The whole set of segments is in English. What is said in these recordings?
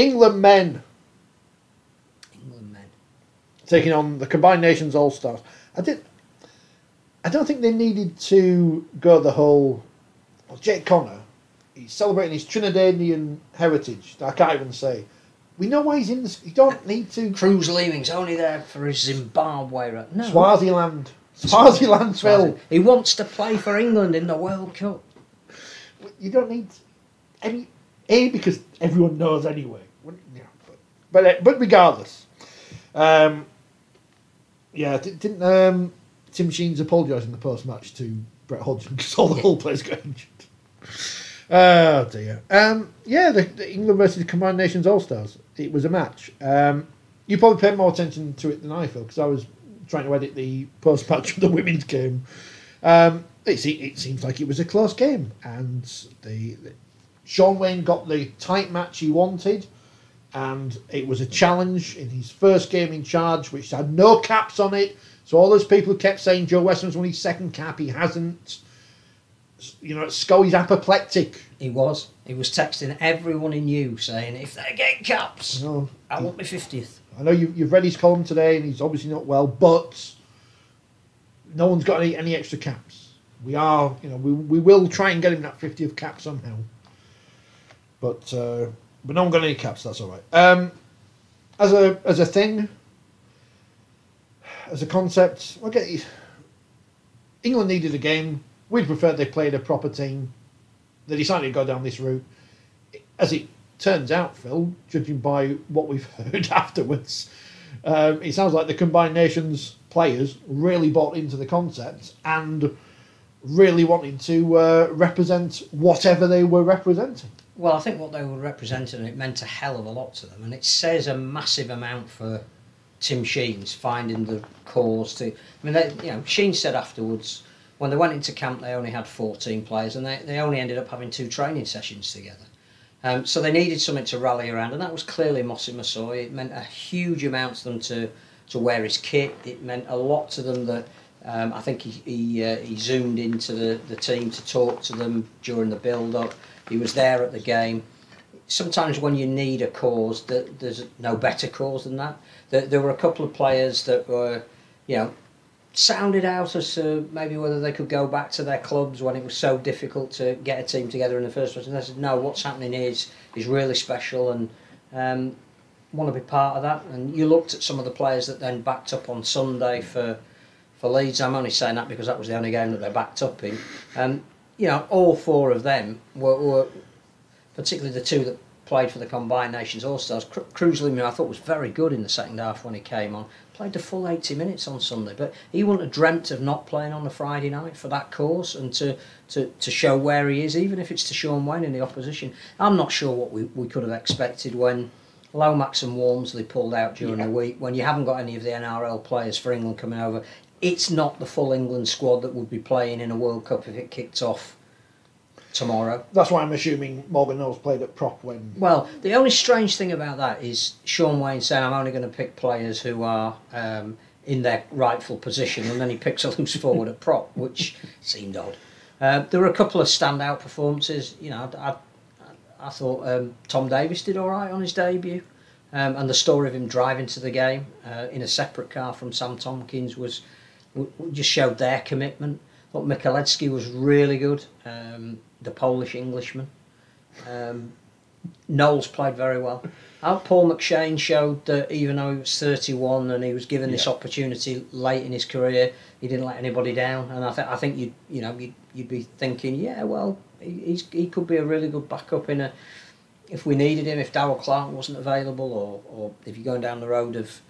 England men. England men. Taking on the Combined Nations All-Stars. I don't think they needed to go the whole... Well, Jake Connor, he's celebrating his Trinidadian heritage. I can't even say. We know why he's in this. You don't need to... Cruz Leeming's only there for his Zimbabwe. No. Swaziland, Phil. He wants to play for England in the World Cup. You don't need any... because everyone knows anyway. But regardless. Didn't Tim Sheens apologise in the post-match to Brett Hodgson because all the whole players got injured? Oh dear. The England versus the Combined Nations All-Stars. It was a match. You probably paid more attention to it than I, Phil, because I was trying to edit the post-match of the women's game. It seems like it was a close game, and Shaun Wane got the tight match he wanted, and it was a challenge in his first game in charge, which had no caps on it. So all those people who kept saying Joe Westman's won his second cap, he hasn't. You know, Scully's apoplectic. He was texting everyone he knew saying, if they get caps, I want my 50th. I know you've read his column today, and he's obviously not well, but no one's got any extra caps. We will try and get him that 50th cap somehow. But no one got any caps. That's all right. As a thing, as a concept, England needed a game. We'd prefer they played a proper team. They decided to go down this route. As it turns out, Phil, judging by what we've heard afterwards, it sounds like the Combined Nations players really bought into the concept and really wanted to represent whatever they were representing. Well, I think what they were representing, it meant a hell of a lot to them, and it says a massive amount for Tim Sheens finding the cause to... I mean, Sheens said afterwards, when they went into camp, they only had 14 players, and they only ended up having 2 training sessions together. So they needed something to rally around, and that was clearly Mossy Massoy. It meant a huge amount to them to wear his kit. It meant a lot to them that I think he zoomed into the team to talk to them during the build-up. He was there at the game. Sometimes when you need a cause, there's no better cause than that. There were a couple of players that were, sounded out as to maybe whether they could go back to their clubs when it was so difficult to get a team together in the first place. And they said, no, what's happening is really special, and want to be part of that. And you looked at some of the players that then backed up on Sunday for Leeds. I'm only saying that because that was the only game that they backed up in. All 4 of them were particularly the 2 that played for the Combined Nations All-Stars. Cruz Leeming, I thought, was very good in the second half when he came on. Played the full 80 minutes on Sunday, but he wouldn't have dreamt of not playing on the Friday night for that cause and to show where he is, even if it's to Shaun Wane in the opposition. I'm not sure what we could have expected when Lomax and Walmsley pulled out during the week, when you haven't got any of the NRL players for England coming over. It's not the full England squad that would be playing in a World Cup if it kicked off tomorrow. That's why I'm assuming Morgan Knowles played at prop when... Well, the only strange thing about that is Shaun Wane saying, I'm only going to pick players who are in their rightful position, and then he picks a loose forward at prop, which seemed odd. There were a couple of standout performances. I thought Tom Davis did all right on his debut, and the story of him driving to the game in a separate car from Sam Tompkins just showed their commitment. I thought Michalewski was really good, the Polish Englishman. Knowles played very well. Paul McShane showed that even though he was 31 and he was given this opportunity late in his career, he didn't let anybody down. And I think you'd be thinking, he could be a really good backup if we needed him, if Darryl Clark wasn't available, or if you're going down the road of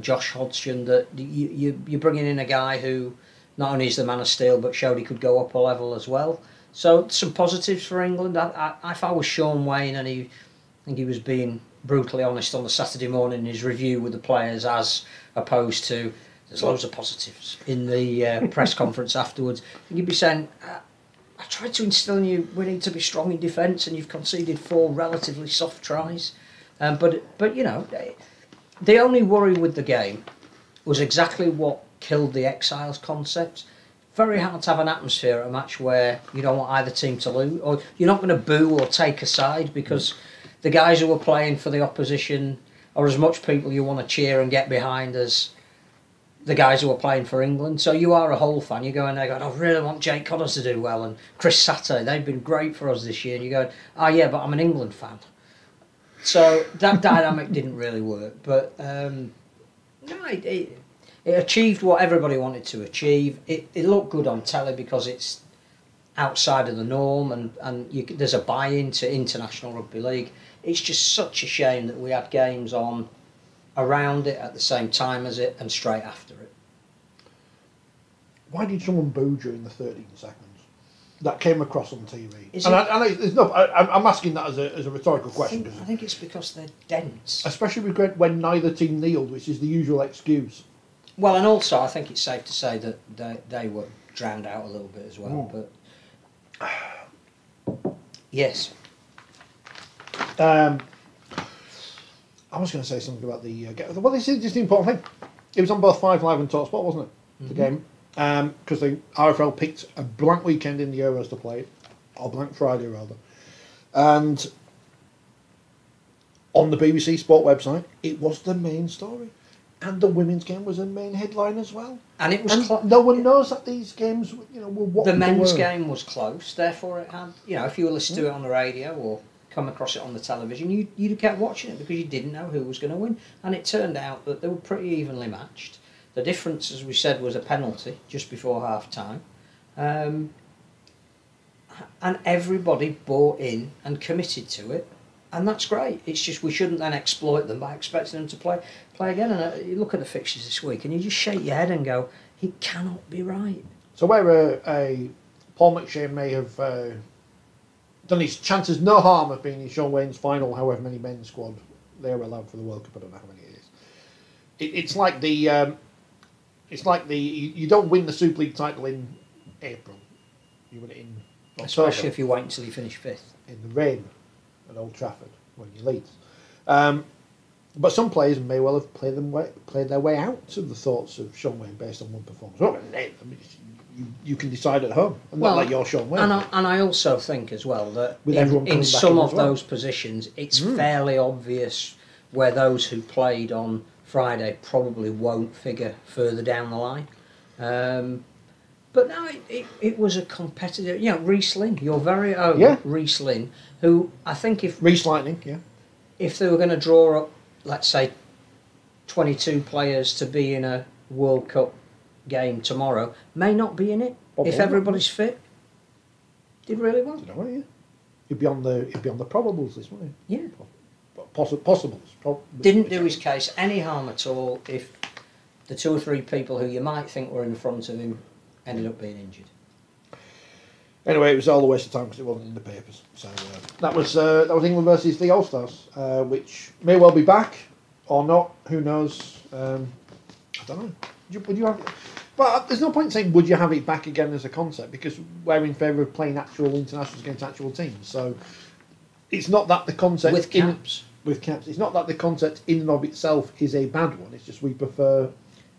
Josh Hodgson, that you're bringing in a guy who not only is the man of steel but showed he could go up a level as well. So some positives for England. If I was Shaun Wane, and I think he was being brutally honest on the Saturday morning in his review with the players, as opposed to there's loads of positives in the press conference afterwards. You'd be saying, I tried to instill in you we need to be strong in defence, and you've conceded 4 relatively soft tries. But the only worry with the game was exactly what killed the exiles concept. Very hard to have an atmosphere at a match where you don't want either team to lose, or you're not going to boo or take a side, because the guys who were playing for the opposition are as much people you want to cheer and get behind as the guys who were playing for England. So you are a Hull fan. You go in there going, I really want Jake Connors to do well, and Chris Satter, they've been great for us this year. And you go, oh yeah, but I'm an England fan. So that dynamic didn't really work. But no, it achieved what everybody wanted to achieve. It looked good on telly because it's outside of the norm, and there's a buy-in to International Rugby League. It's just such a shame that we had games on around it at the same time as it and straight after it. Why did someone boo during the 13 seconds? That came across on TV. I'm asking that as a rhetorical question. I think it's because they're dense. Especially when neither team kneeled, which is the usual excuse. Well, and also I think it's safe to say that they were drowned out a little bit as well. But yes. I was going to say something about the well, this is just the important thing. It was on both 5 Live and TalkSport, wasn't it? The game, because the RFL picked a blank weekend in the Euros to play it, or blank Friday rather, and on the BBC Sport website, it was the main story, and the women's game was a main headline as well. And it was no one knows that these games, were what the men's game was close. Therefore, it had, if you were listening to it on the radio or come across it on the television, you'd kept watching it because you didn't know who was going to win. And it turned out that they were pretty evenly matched. The difference, as we said, was a penalty just before half-time. And everybody bought in and committed to it. And that's great. It's just we shouldn't then exploit them by expecting them to play again. And you look at the fixtures this week and you just shake your head and go, it cannot be right. So where Paul McShane may have done his chances no harm of being in Shaun Wane's final, however many men's squad they were allowed for the World Cup. I don't know how many it is. It's like you don't win the Super League title in April. You win it in October. Especially if you wait until you finish 5th. In the rain at Old Trafford when you lead. But some players may well have played their way out of the thoughts of Shaun Wane based on one performance. Well, you can decide at home, and not like you're Shaun Wane. And I also think as well that in some of those positions, it's fairly obvious where those who played on Friday probably won't figure further down the line. But no, it was a competitive. Reece Lynn, your very own Reece Lynn, who I think Reece Lightning, if they were going to draw up, let's say, 22 players to be in a World Cup game tomorrow, may not be in it if everybody's fit. Did really well. He'd be on the probables this morning. Yeah. Possibles. Didn't do his case any harm at all if the 2 or 3 people who you might think were in front of him ended up being injured. Anyway, it was all a waste of time because it wasn't in the papers. So that was England versus the All Stars, which may well be back or not. Who knows? I don't know. Would you have it? But there's no point in saying would you have it back again as a concept, because we're in favour of playing actual internationals against actual teams. So it's not that the concept with caps. It's not that the concept in and of itself is a bad one. It's just we prefer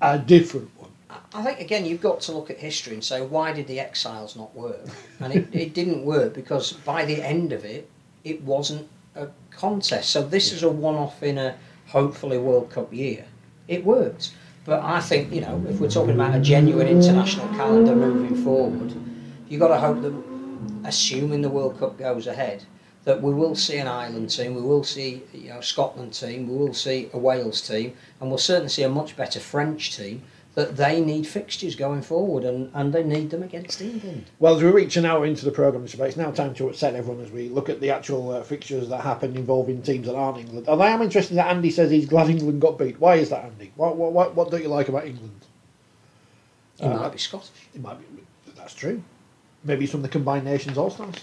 a different one. I think, again, you've got to look at history and say, why did the Exiles not work? And it didn't work because by the end of it, it wasn't a contest. So this is a one-off in a, hopefully, World Cup year. It worked. But I think, if we're talking about a genuine international calendar moving forward, you've got to hope that, assuming the World Cup goes ahead, that we will see an Ireland team, we will see a Scotland team, we will see a Wales team, and we'll certainly see a much better French team, that they need fixtures going forward, and they need them against England. Well, as we reach an hour into the programme, it's now time to upset everyone as we look at the actual fixtures that happen involving teams that aren't England. And I am interested that Andy says he's glad England got beat. Why is that, Andy? What don't you like about England? He might be Scottish. It might be. That's true. Maybe he's from the Combined Nations All-Stars.